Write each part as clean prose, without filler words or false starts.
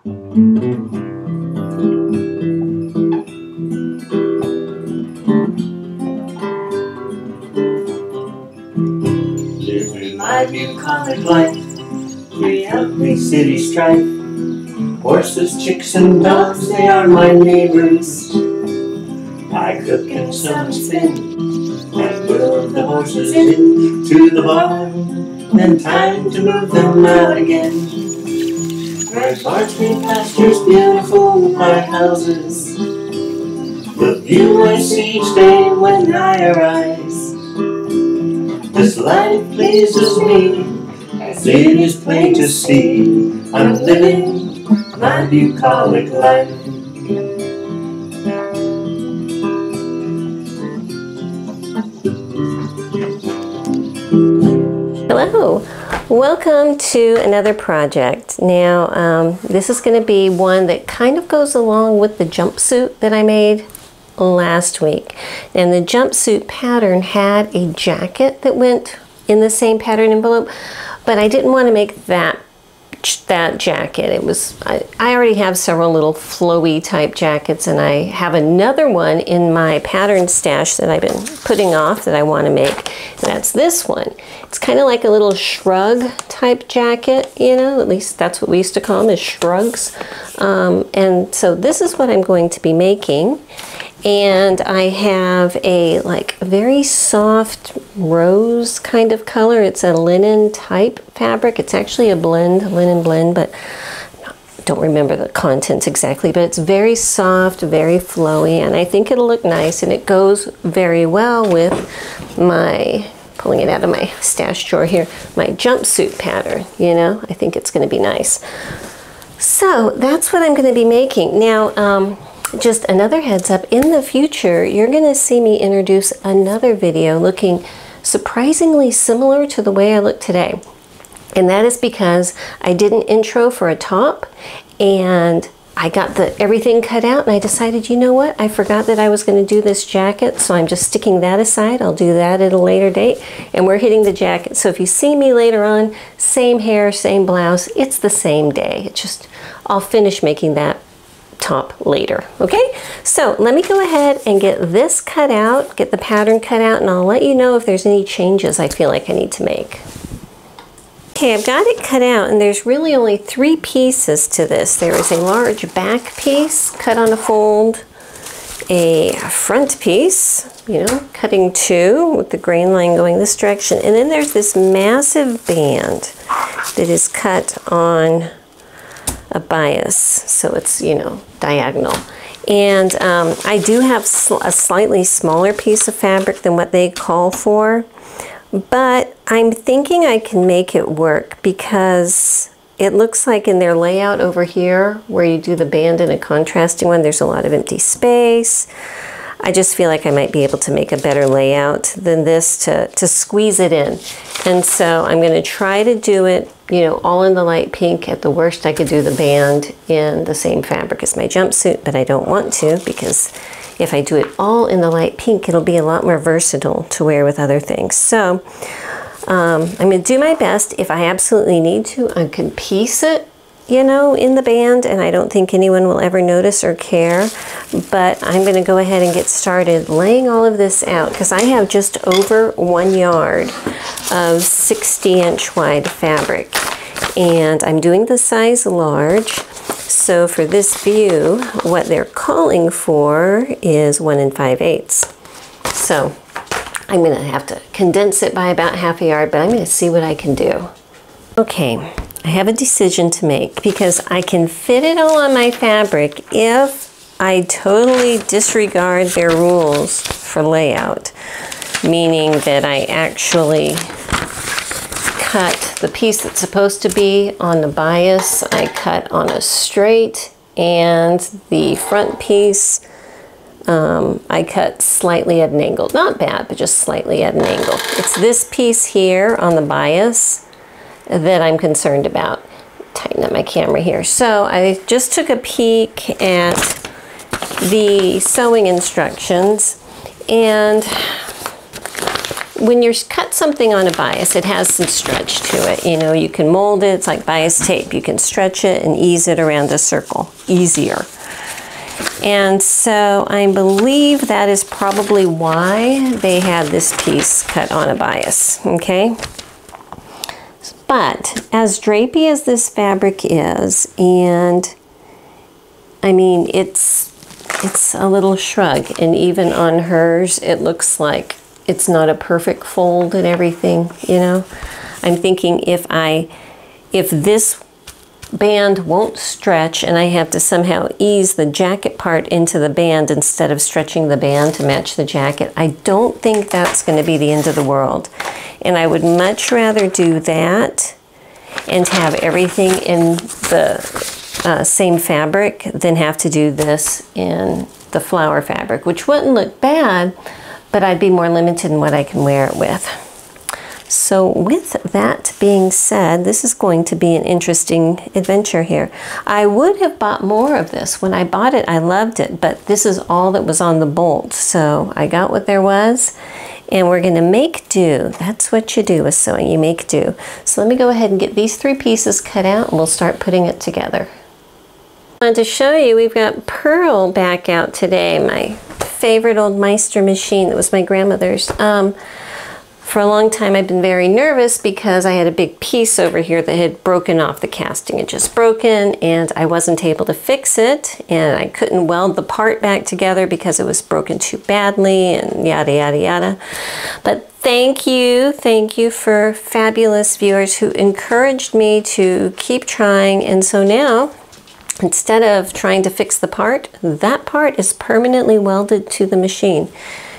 Living my bucolic life, we have the city strife. Horses, chicks, and dogs, they are my neighbors. I cook and some spin, and move the horses into the barn. Then time to move them out again. Red barns, green pastures, beautiful my houses. The view I see each day when I arise. This life pleases me, as it is plain to see. I'm living my bucolic life. Hello, welcome to another project. Now, this is going to be one that kind of goes along with the jumpsuit that I made last week. And the jumpsuit pattern had a jacket that went in the same pattern envelope, but I didn't want to make that jacket. It was, I already have several little flowy type jackets, and I have another one in my pattern stash that I've been putting off that I want to make. And that's this one. It's kind of like a little shrug type jacket, you know, at least that's what we used to call them, is shrugs. And so this is what I'm going to be making. And I have a very soft rose kind of color. It's a linen type fabric. It's actually a linen blend, but I don't remember the contents exactly, but it's very soft, very flowy, and I think it'll look nice, and it goes very well with my, pulling it out of my stash drawer here, my jumpsuit pattern, you know. I think it's going to be nice. So that's what I'm going to be making. Now, just another heads up, in the future, you're going to see me introduce another video looking surprisingly similar to the way I look today. And that is because I did an intro for a top, and I got everything cut out, and I decided, you know what, I forgot that I was going to do this jacket, so I'm just sticking that aside. I'll do that at a later date, and we're hitting the jacket. So if you see me later on, same hair, same blouse, it's the same day. It's just, I'll finish making that top later. Okay, so let me go ahead and get this cut out, get the pattern cut out, and I'll let you know if there's any changes I feel like I need to make. Okay, I've got it cut out, and there's really only 3 pieces to this. There is a large back piece cut on a fold, a front piece, you know, cutting 2 with the grain line going this direction, and then there's this massive band that is cut on a bias, so it's, you know, diagonal. And I do have a slightly smaller piece of fabric than what they call for, but I'm thinking I can make it work because it looks like in their layout over here where you do the band in a contrasting one, there's a lot of empty space. I just feel like I might be able to make a better layout than this to squeeze it in. And so I'm going to try to do it, you know, all in the light pink. At the worst, I could do the band in the same fabric as my jumpsuit, but I don't want to, because if I do it all in the light pink, it'll be a lot more versatile to wear with other things. So I'm going to do my best. If I absolutely need to, I can piece it, you know, in the band, and I don't think anyone will ever notice or care. But I'm going to go ahead and get started laying all of this out, because I have just over 1 yard of 60-inch wide fabric, and I'm doing the size large. So for this view, what they're calling for is 1 5/8. So I'm going to have to condense it by about ½ a yard, but I'm going to see what I can do. Okay, I have a decision to make, because I can fit it all on my fabric if I totally disregard their rules for layout, meaning that I actually cut the piece that's supposed to be on the bias, I cut on a straight, and the front piece I cut slightly at an angle. Not bad, but just slightly at an angle. It's this piece here on the bias that I'm concerned about. Tighten up my camera here. So I just took a peek at the sewing instructions, and when you cut something on a bias, it has some stretch to it. You know, you can mold it. It's like bias tape. You can stretch it and ease it around a circle easier. And so I believe that is probably why they had this piece cut on a bias, okay? But as drapey as this fabric is, and I mean, it's a little shrug, and even on hers, it looks like it's not a perfect fold and everything, you know? I'm thinking if this band won't stretch and I have to somehow ease the jacket part into the band instead of stretching the band to match the jacket, I don't think that's going to be the end of the world. And I would much rather do that and have everything in the same fabric than have to do this in the flower fabric, which wouldn't look bad, but I'd be more limited in what I can wear it with. So with that being said, this is going to be an interesting adventure here. I would have bought more of this. When I bought it, I loved it, but this is all that was on the bolt. So I got what there was, and we're gonna make do. That's what you do with sewing, you make do. So let me go ahead and get these 3 pieces cut out, and we'll start putting it together. I wanted to show you, we've got Pearl back out today, my favorite old Meister machine that was my grandmother's. For a long time I've been very nervous because I had a big piece over here that had broken off. The casting had just broken and I wasn't able to fix it, and I couldn't weld the part back together because it was broken too badly and yada yada yada. But thank you for fabulous viewers who encouraged me to keep trying, and so now instead of trying to fix the part, that part is permanently welded to the machine.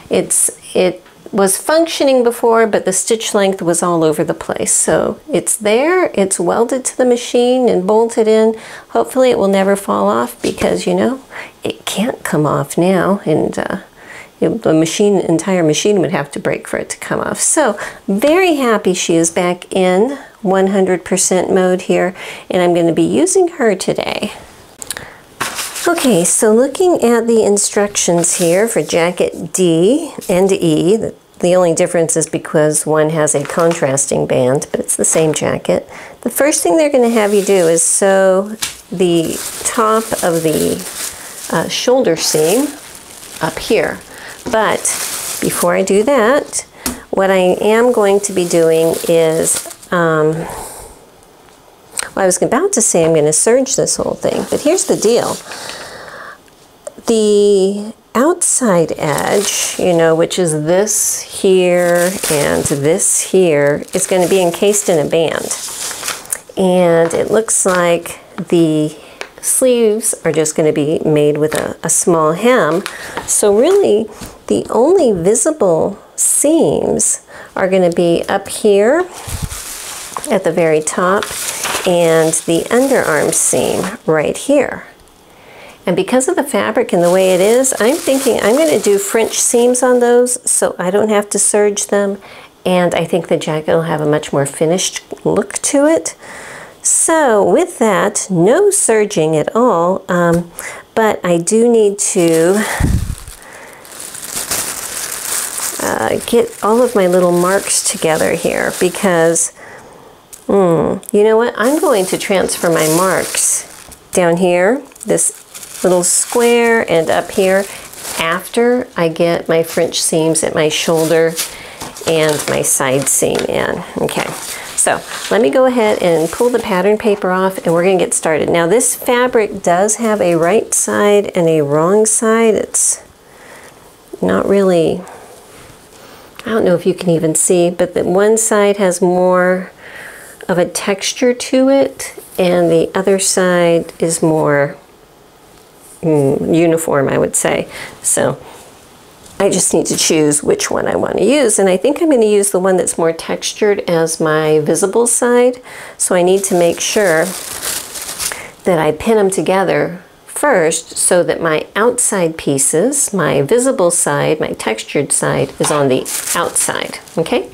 It was functioning before, but the stitch length was all over the place. So it's there, it's welded to the machine and bolted in. Hopefully it will never fall off because, you know, it can't come off now, and the entire machine would have to break for it to come off. So very happy she is back in 100% mode here, and I'm going to be using her today. Okay, so looking at the instructions here for jacket D and E, the only difference is because one has a contrasting band, but it's the same jacket. The first thing they're going to have you do is sew the top of the shoulder seam up here. But before I do that, what I am going to be doing is, well, I was about to say I'm going to serge this whole thing, but here's the deal. The outside edge, you know, which is this here and this here, is going to be encased in a band. And it looks like the sleeves are just going to be made with a small hem. So really, the only visible seams are going to be up here at the very top and the underarm seam right here. And because of the fabric and the way it is, I'm thinking I'm going to do French seams on those so I don't have to serge them, and I think the jacket will have a much more finished look to it. So with that, no serging at all, but I do need to get all of my little marks together here because, you know what, I'm going to transfer my marks down here, this little square, and up here after I get my French seams at my shoulder and my side seam in. Okay, so let me go ahead and pull the pattern paper off and we're going to get started. Now this fabric does have a right side and a wrong side. It's not really, I don't know if you can even see, but the one side has more of a texture to it and the other side is more uniform, I would say. So I just need to choose which one I want to use, and I think I'm going to use the one that's more textured as my visible side. So I need to make sure that I pin them together first so that my outside pieces, my visible side, my textured side, is on the outside. Okay?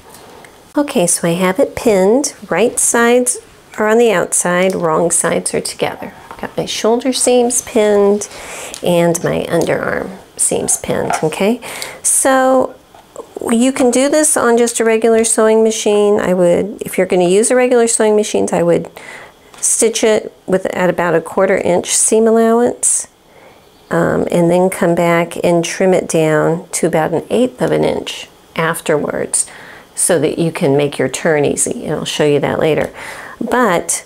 Okay, so I have it pinned. Right sides are on the outside, wrong sides are together. Got my shoulder seams pinned and my underarm seams pinned, okay? So You can do this on just a regular sewing machine. I would, if you're going to use a regular sewing machine, I would stitch it at about a 1/4 inch seam allowance, and then come back and trim it down to about 1/8 of an inch afterwards, so that you can make your turn easy, and I'll show you that later. But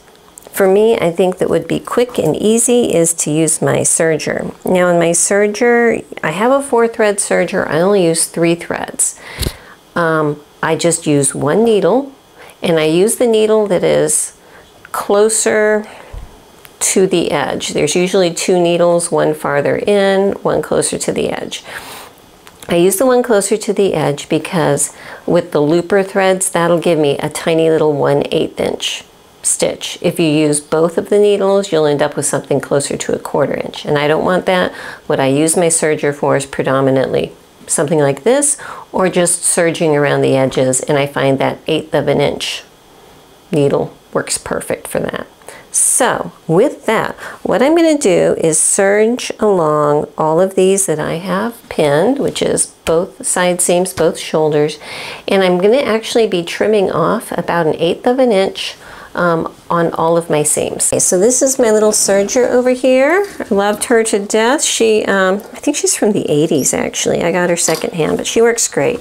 for me, I think that would be quick and easy is to use my serger. Now in my serger, I have a 4-thread serger. I only use 3 threads. I just use 1 needle, and I use the needle that is closer to the edge. There's usually 2 needles, one farther in, one closer to the edge. I use the one closer to the edge because with the looper threads, that'll give me a tiny little 1/8 inch stitch. If you use both of the needles, you'll end up with something closer to a 1/4 inch, and I don't want that. What I use my serger for is predominantly something like this, or just serging around the edges, and I find that 1/8 of an inch needle works perfect for that. So with that, what I'm going to do is serge along all of these that I have pinned, which is both side seams, both shoulders, and I'm going to actually be trimming off about 1/8 of an inch on all of my seams. Okay, so this is my little serger over here. I loved her to death. She, I think she's from the 80s actually. I got her secondhand, but she works great.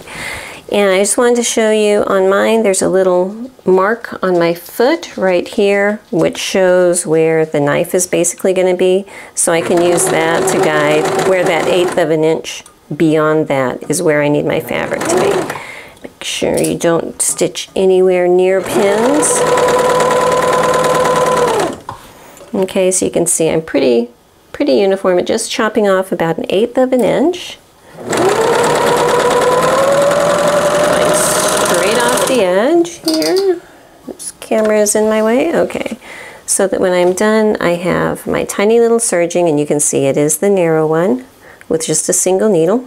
And I just wanted to show you on mine, there's a little mark on my foot right here, which shows where the knife is basically going to be. So I can use that to guide where that 1/8 of an inch beyond that is where I need my fabric to be. Make sure you don't stitch anywhere near pins. Okay, so you can see I'm pretty uniform at just chopping off about 1/8 of an inch. The edge here. This camera is in my way. Okay, so that when I'm done, I have my tiny little serging, and you can see it is the narrow one with just a single needle,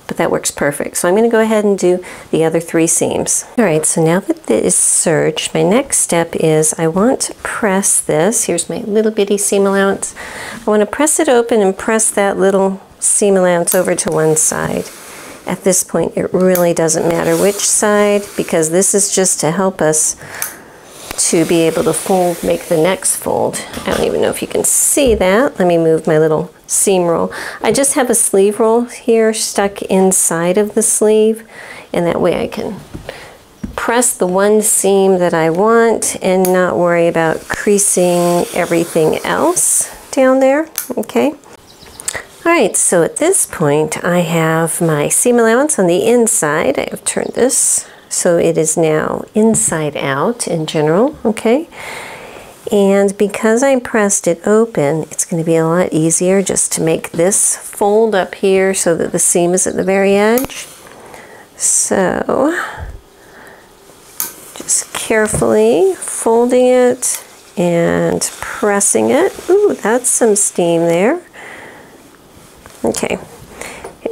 but that works perfect. So I'm going to go ahead and do the other 3 seams. All right, so now that this is serged, my next step is I want to press this. Here's my little bitty seam allowance. I want to press it open and press that little seam allowance over to one side. At this point, it really doesn't matter which side, because this is just to help us to be able to fold, make the next fold. I don't even know if you can see that. Let me move my little seam roll. I just have a sleeve roll here stuck inside of the sleeve, and that way I can press the one seam that I want and not worry about creasing everything else down there. Okay. All right, so at this point I have my seam allowance on the inside. I have turned this so it is now inside out in general, okay? And because I pressed it open, it's going to be a lot easier just to make this fold up here so that the seam is at the very edge. So just carefully folding it and pressing it. Ooh, that's some steam there. Okay,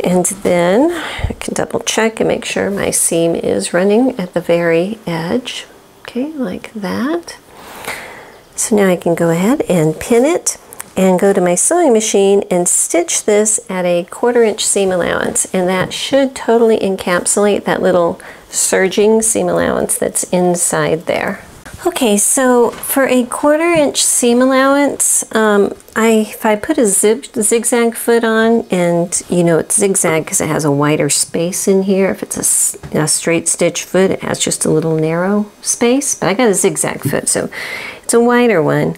and then I can double check and make sure my seam is running at the very edge. Okay, like that. So now I can go ahead and pin it and go to my sewing machine and stitch this at a 1/4 inch seam allowance, and that should totally encapsulate that little serging seam allowance that's inside there. Okay, so for a 1/4 inch seam allowance, if I put a zigzag foot on, and you know it's zigzag because it has a wider space in here. If it's a straight stitch foot, it has just a little narrow space, but I got a zigzag foot, so it's a wider one.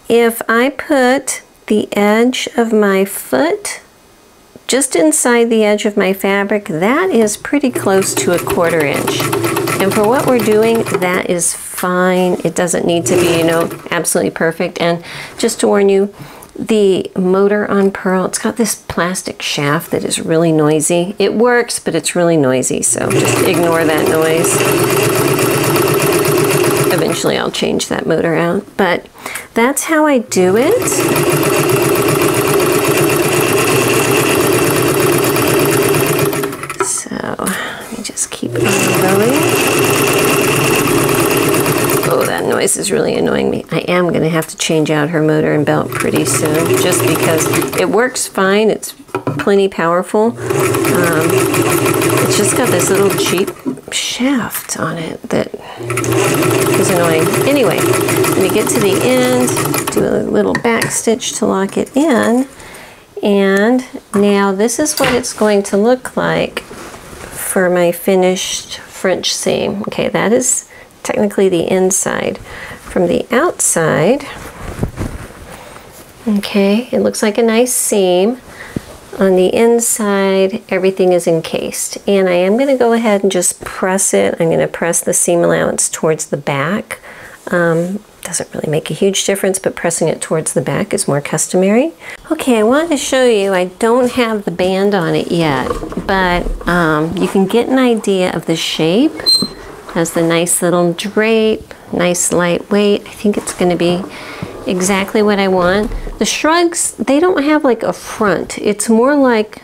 If I put the edge of my foot just inside the edge of my fabric, that is pretty close to a 1/4 inch. And for what we're doing, that is fine. It doesn't need to be, you know, absolutely perfect. And just to warn you, the motor on Pearl, it's got this plastic shaft that is really noisy. It works, but it's really noisy, so just ignore that noise. Eventually I'll change that motor out, but that's how I do it. So let me just keep on going. Oh, that noise is really annoying me. I am going to have to change out her motor and belt pretty soon, just because it works fine. It's plenty powerful. It's just got this little cheap shaft on it that is annoying. Anyway, let me get to the end, do a little back stitch to lock it in. And now this is what it's going to look like for my finished French seam. Okay, that is technically the inside. From the outside, okay, it looks like a nice seam. On the inside, everything is encased. And I am going to go ahead and just press it. I'm going to press the seam allowance towards the back. Doesn't really make a huge difference, but pressing it towards the back is more customary. Okay, I wanted to show you, I don't have the band on it yet, but you can get an idea of the shape. Has the nice little drape, nice lightweight. I think it's going to be exactly what I want. The Shrugs, they don't have like a front. It's more like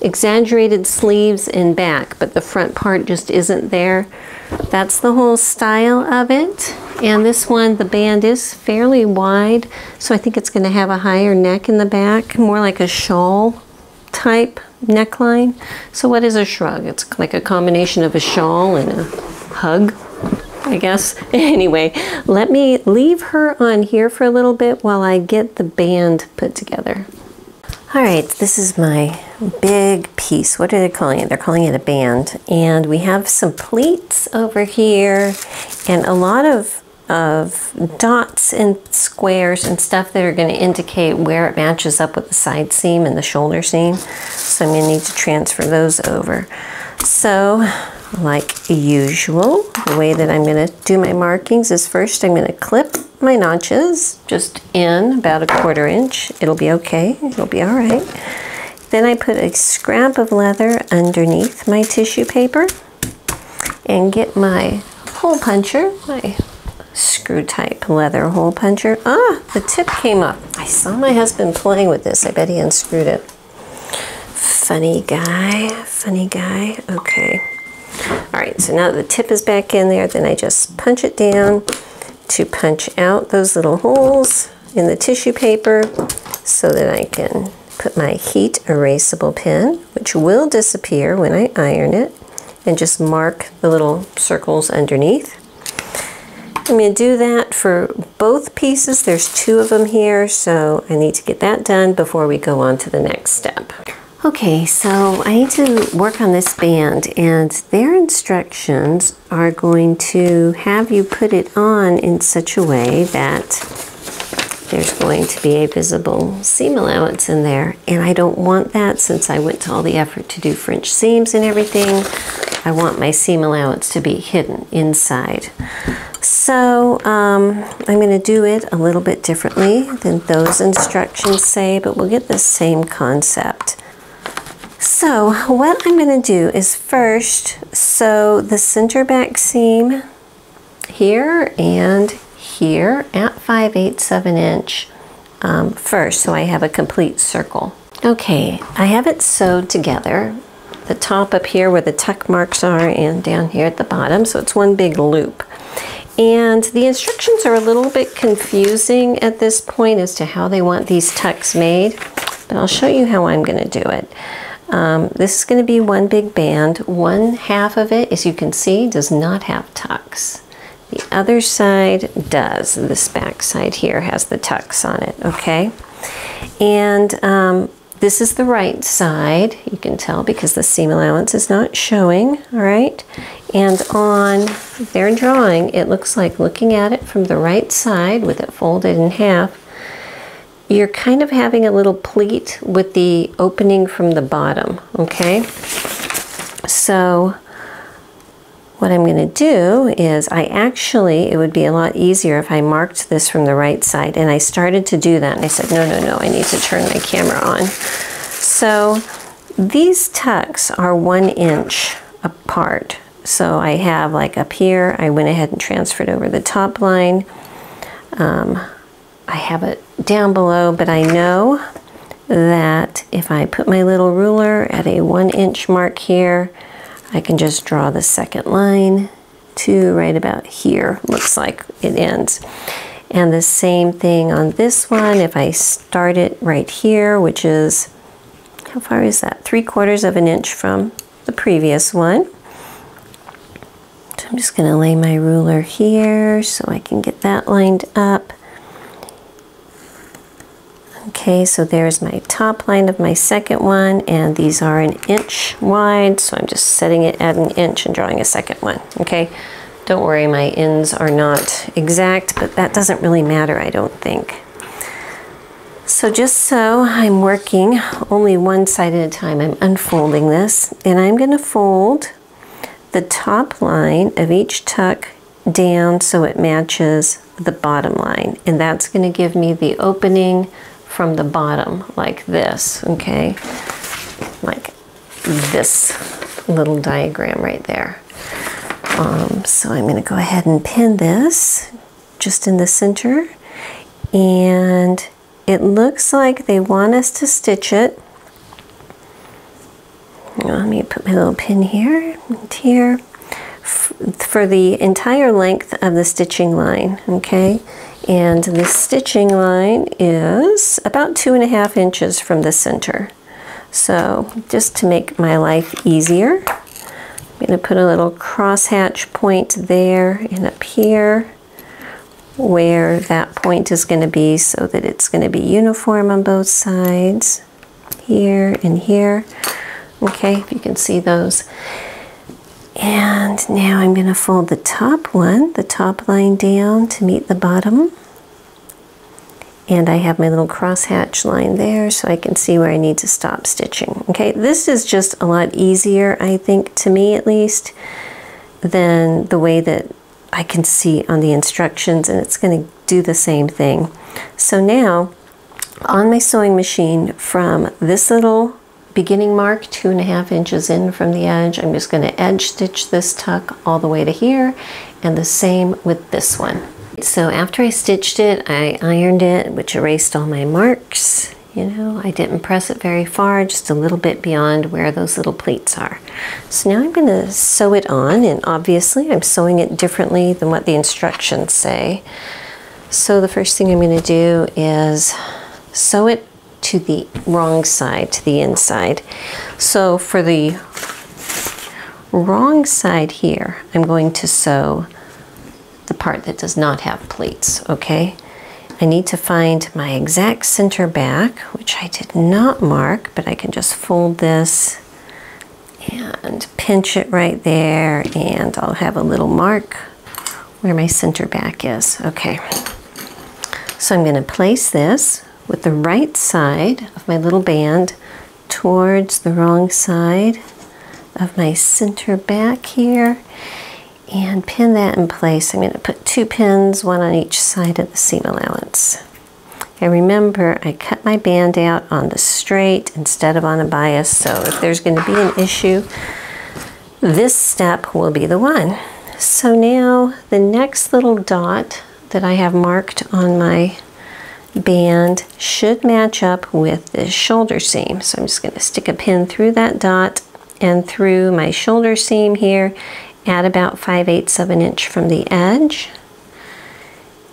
exaggerated sleeves and back, but the front part just isn't there. That's the whole style of it. And this one, the band is fairly wide, so I think it's going to have a higher neck in the back, more like a shawl type neckline. So what is a shrug? It's like a combination of a shawl and a hug, I guess. Anyway, let me leave her on here for a little bit while I get the band put together. All right, this is my big piece. What are they calling it? They're calling it a band. And we have some pleats over here and a lot of dots and squares and stuff that are going to indicate where it matches up with the side seam and the shoulder seam. So I'm going to need to transfer those over. So, like usual, the way that I'm going to do my markings is first I'm going to clip my notches just in about 1/4 inch. It'll be okay. It'll be all right. Then I put a scrap of leather underneath my tissue paper and get my hole puncher, my screw type leather hole puncher. Ah, the tip came up. I saw my husband playing with this. I bet he unscrewed it. Funny guy, funny guy. Okay. All right, so now that the tip is back in there, then I just punch it down to punch out those little holes in the tissue paper so that I can put my heat erasable pen, which will disappear when I iron it, and just mark the little circles underneath. I'm going to do that for both pieces. There's 2 of them here, so I need to get that done before we go on to the next step. Okay, so I need to work on this band, and their instructions are going to have you put it on in such a way that there's going to be a visible seam allowance in there, and I don't want that since I went to all the effort to do French seams and everything. I want my seam allowance to be hidden inside. So I'm going to do it a little bit differently than those instructions say, but we'll get the same concept. So what I'm going to do is first sew the center back seam here and here at 5/8 of an inch first, so I have a complete circle. Okay, I have it sewed together, the top up here where the tuck marks are and down here at the bottom, so it's one big loop. And the instructions are a little bit confusing at this point as to how they want these tucks made, but I'll show you how I'm going to do it. This is going to be one big band. One half of it, as you can see, does not have tucks. The other side does. This back side here has the tucks on it, okay? And this is the right side, you can tell because the seam allowance is not showing, all right? And on their drawing, it looks like, looking at it from the right side with it folded in half, you're kind of having a little pleat with the opening from the bottom, okay? So what I'm going to do is it would be a lot easier if I marked this from the right side, and I started to do that and I said, no, I need to turn my camera on. So these tucks are 1 inch apart. So I have like up here, I went ahead and transferred over the top line. I have it down below, but I know that if I put my little ruler at a 1 inch mark here, I can just draw the second line to right about here, looks like it ends. And the same thing on this one, if I start it right here, which is, how far is that? 3/4 of an inch from the previous one. So I'm just going to lay my ruler here so I can get that lined up. Okay, so there's my top line of my second one, and these are 1 inch wide, so I'm just setting it at 1 inch and drawing a second one. Okay, don't worry, my ends are not exact, but that doesn't really matter, I don't think. So just so I'm working only one side at a time, I'm unfolding this, and I'm going to fold the top line of each tuck down so it matches the bottom line, and that's going to give me the opening from the bottom like this, okay, like this little diagram right there. So I'm going to go ahead and pin this just in the center, and it looks like they want us to stitch it. Let me put my little pin here and here for the entire length of the stitching line, okay? And the stitching line is about 2.5 inches from the center. So just to make my life easier, I'm going to put a little crosshatch point there and up here where that point is going to be so that it's going to be uniform on both sides, here and here. Okay, if you can see those. And now I'm going to fold the top one, the top line down to meet the bottom. And I have my little crosshatch line there so I can see where I need to stop stitching. Okay, this is just a lot easier, I think, to me at least, than the way that I can see on the instructions, and it's going to do the same thing. So now, on my sewing machine, from this little beginning mark, 2.5 inches in from the edge, I'm just going to edge stitch this tuck all the way to here, and the same with this one. So after I stitched it, I ironed it, which erased all my marks. You know, I didn't press it very far, just a little bit beyond where those little pleats are. So now I'm going to sew it on, and obviously I'm sewing it differently than what the instructions say. So the first thing I'm going to do is sew it to the wrong side, to the inside. So for the wrong side here, I'm going to sew the part that does not have pleats, okay? I need to find my exact center back, which I did not mark, but I can just fold this and pinch it right there, and I'll have a little mark where my center back is. Okay, so I'm going to place this with the right side of my little band towards the wrong side of my center back here, and pin that in place. I'm going to put 2 pins, one on each side of the seam allowance. And remember, I cut my band out on the straight instead of on a bias, so if there's going to be an issue, this step will be the one. So now the next little dot that I have marked on my band should match up with this shoulder seam. So I'm just going to stick a pin through that dot and through my shoulder seam here at about 5/8 of an inch from the edge,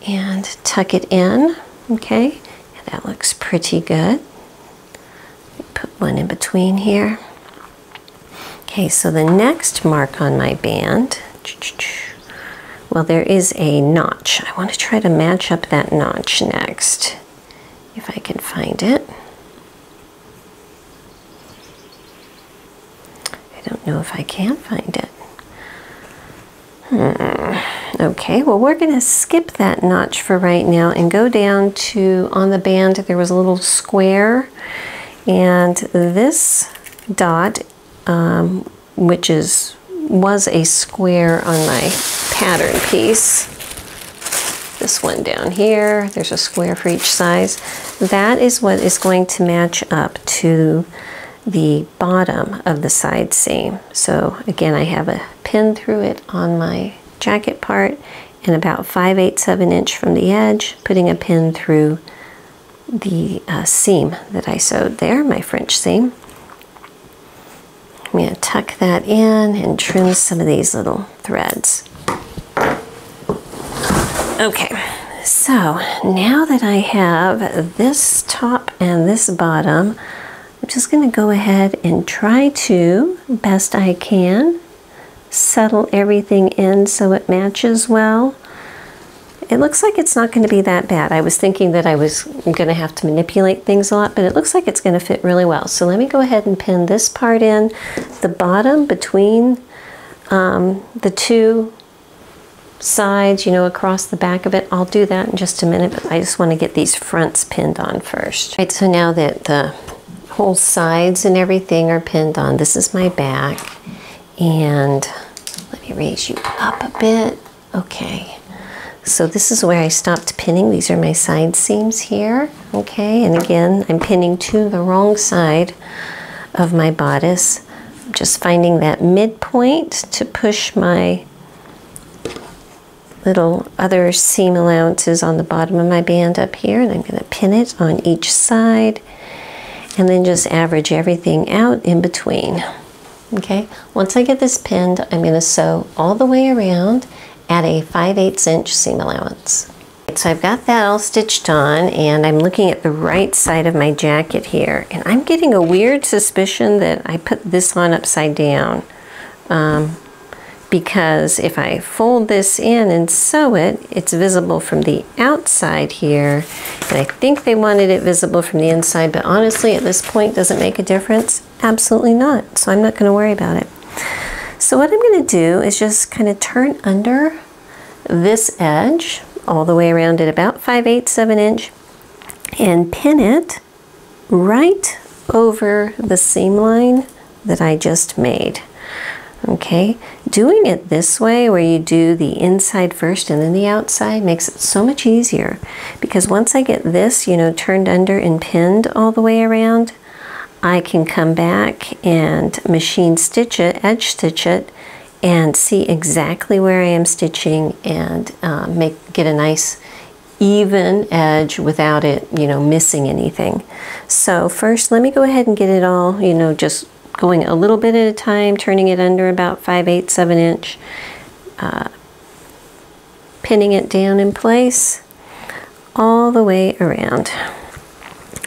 and tuck it in. Okay, and that looks pretty good. Put one in between here. Okay, so the next mark on my band, well, there is a notch. I want to try to match up that notch next, if I can find it. I don't know if I can find it. Okay, well, we're going to skip that notch for right now and go down to, on the band, there was a little square, and this dot, which was a square on my pattern piece, this one down here, there's a square for each size, that is what is going to match up to the bottom of the side seam. So again, I have a pin through it on my jacket part, and about 5/8 of an inch from the edge, putting a pin through the seam that I sewed there, my French seam. I'm going to tuck that in and trim some of these little threads. Okay, so now that I have this top and this bottom, I'm just going to go ahead and try to, best I can, settle everything in so it matches well. It looks like it's not going to be that bad. I was thinking that I was going to have to manipulate things a lot, but it looks like it's going to fit really well. So let me go ahead and pin this part in. The bottom between the two sides, you know, across the back of it, I'll do that in just a minute, but I just want to get these fronts pinned on first. Right, so now that the whole sides and everything are pinned on, this is my back. And let me raise you up a bit. Okay. So this is where I stopped pinning. These are my side seams here, okay? And again, I'm pinning to the wrong side of my bodice. I'm just finding that midpoint to push my little other seam allowances on the bottom of my band up here, and I'm gonna pin it on each side, and then just average everything out in between, okay? Once I get this pinned, I'm gonna sew all the way around at a 5/8 inch seam allowance. So I've got that all stitched on, and I'm looking at the right side of my jacket here, and I'm getting a weird suspicion that I put this on upside down, because if I fold this in and sew it, it's visible from the outside here, and I think they wanted it visible from the inside, but honestly at this point, does it make a difference? Absolutely not, so I'm not going to worry about it. So what I'm going to do is just kind of turn under this edge all the way around at about 5/8 of an inch and pin it right over the seam line that I just made. Okay, doing it this way where you do the inside first and then the outside makes it so much easier, because once I get this, you know, turned under and pinned all the way around, I can come back and machine stitch it, edge stitch it, and see exactly where I am stitching and get a nice even edge without it, you know, missing anything. So first, let me go ahead and get it all, you know, just going a little bit at a time, turning it under about 5/8 of an inch, pinning it down in place all the way around.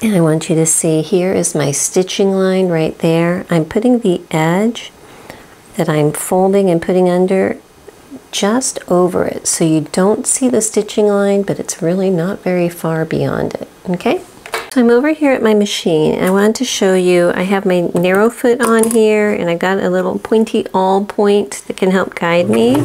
And I want you to see, here is my stitching line right there. I'm putting the edge that I'm folding and putting under just over it, so you don't see the stitching line, but it's really not very far beyond it, okay? So I'm over here at my machine. I wanted to show you, I have my narrow foot on here, and I got a little pointy awl point that can help guide me.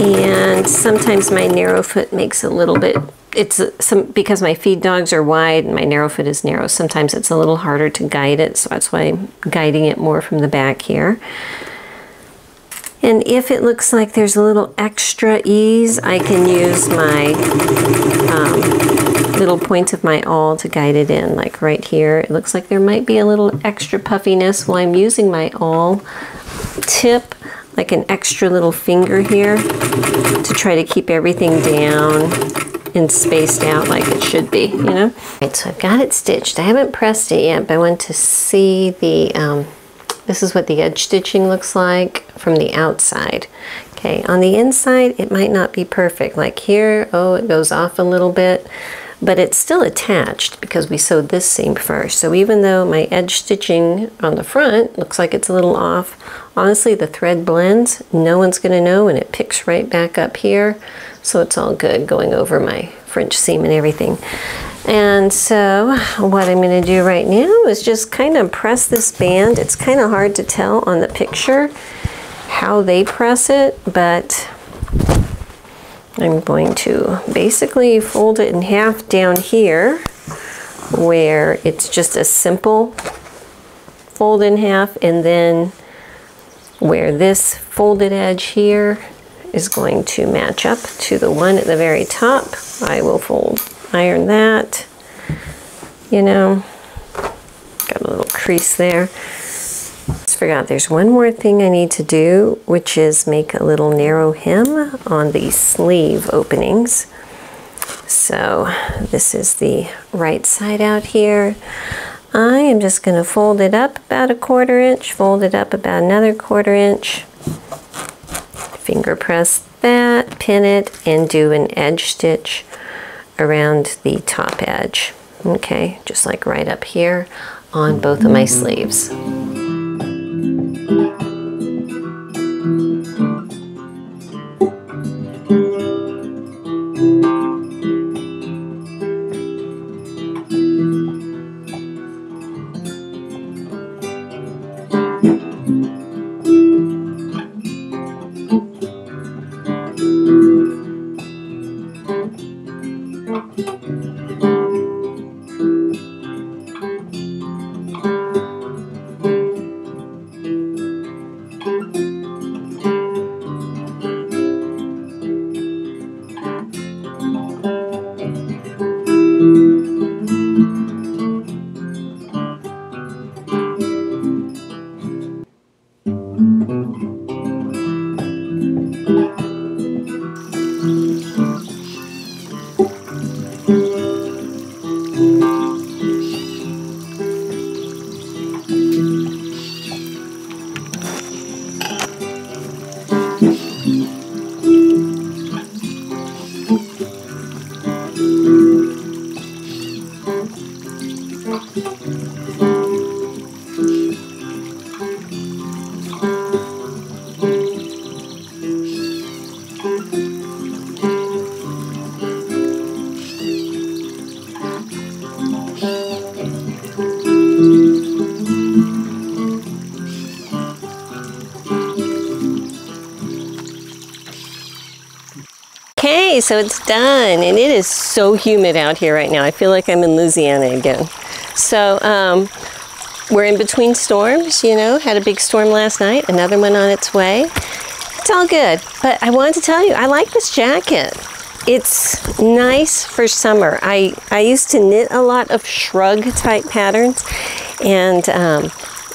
And sometimes my narrow foot makes a little bit, because my feed dogs are wide and my narrow foot is narrow, sometimes it's a little harder to guide it, so that's why I'm guiding it more from the back here. And if it looks like there's a little extra ease, I can use my little point of my awl to guide it in, like right here. It looks like there might be a little extra puffiness while I'm using my awl tip, like an extra little finger here, to try to keep everything down and spaced out like it should be, you know? Right, so I've got it stitched. I haven't pressed it yet, but I want to see the, this is what the edge stitching looks like from the outside. Okay, on the inside, it might not be perfect. Like here, oh, it goes off a little bit, but it's still attached because we sewed this seam first. So even though my edge stitching on the front looks like it's a little off, honestly, the thread blends. No one's gonna know, and it picks right back up here. So it's all good going over my French seam and everything. And so what I'm going to do right now is just kind of press this band. It's kind of hard to tell on the picture how they press it, but I'm going to basically fold it in half down here where it's just a simple fold in half, and then where this folded edge here is going to match up to the one at the very top, I will iron that, you know, got a little crease there. Just forgot there's one more thing I need to do, which is make a little narrow hem on the sleeve openings. So this is the right side out here. I am just going to fold it up about a 1/4 inch, fold it up about another 1/4 inch, finger press that, pin it and do an edge stitch around the top edge. Okay, just like right up here on both of my sleeves. Okay, so it's done, and it is so humid out here right now. I feel like I'm in Louisiana again. So we're in between storms, you know, had a big storm last night, another one on its way. It's all good, but I wanted to tell you, I like this jacket. It's nice for summer. I used to knit a lot of Shrug type patterns, and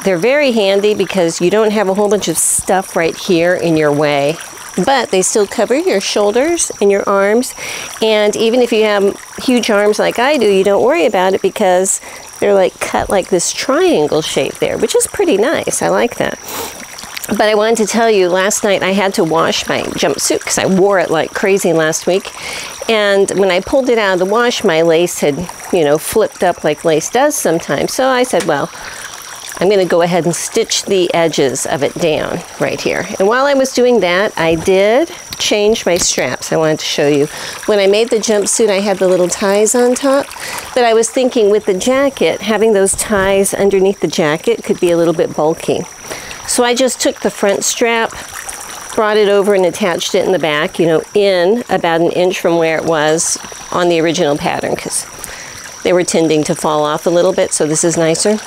they're very handy because you don't have a whole bunch of stuff right here in your way. But they still cover your shoulders and your arms, and even if you have huge arms like I do, you don't worry about it because they're like cut like this triangle shape there, which is pretty nice. I like that. But I wanted to tell you, last night I had to wash my jumpsuit because I wore it like crazy last week, and when I pulled it out of the wash, my lace had, you know, flipped up like lace does sometimes. So I said, well, I'm going to go ahead and stitch the edges of it down right here. And while I was doing that, I did change my straps. I wanted to show you. When I made the jumpsuit, I had the little ties on top, but I was thinking with the jacket, having those ties underneath the jacket could be a little bit bulky. So I just took the front strap, brought it over and attached it in the back, you know, in about an inch from where it was on the original pattern, because they were tending to fall off a little bit, so this is nicer.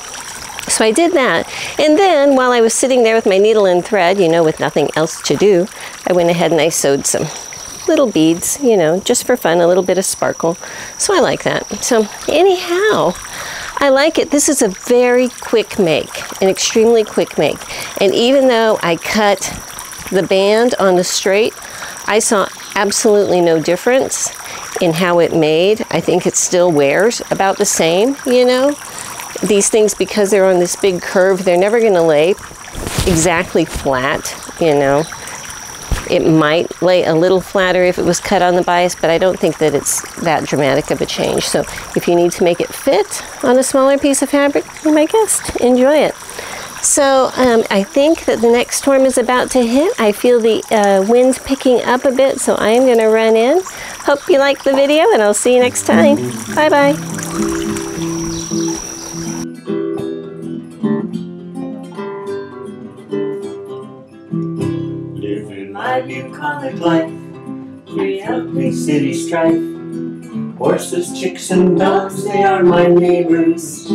So I did that, and then while I was sitting there with my needle and thread, you know, with nothing else to do, I went ahead and I sewed some little beads, you know, just for fun, a little bit of sparkle. So I like that. So anyhow, I like it. This is a very quick make, an extremely quick make. And even though I cut the band on the straight, I saw absolutely no difference in how it made. I think it still wears about the same, you know. These things, because they're on this big curve, they're never going to lay exactly flat, you know. It might lay a little flatter if it was cut on the bias, but I don't think that it's that dramatic of a change. So if you need to make it fit on a smaller piece of fabric, be my guest. Enjoy it. So I think that the next storm is about to hit. I feel the wind picking up a bit, so I am going to run in. Hope you liked the video, and I'll see you next time. Bye-bye. My bucolic life, free, healthy city strife. Horses, chicks, and dogs, they are my neighbors.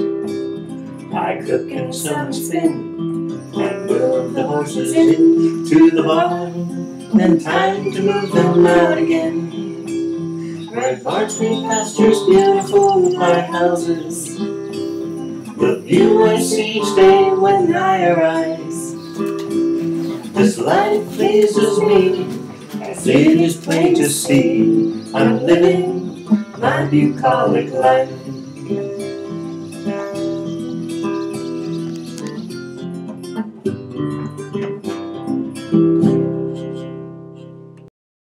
I cook and sew and spin, and move the horses into the barn. Then time to move them out again. Red barns, green pastures, beautiful white houses. The view I see each day when I arise. This life pleases me, as it is plain to see. I'm living my bucolic life.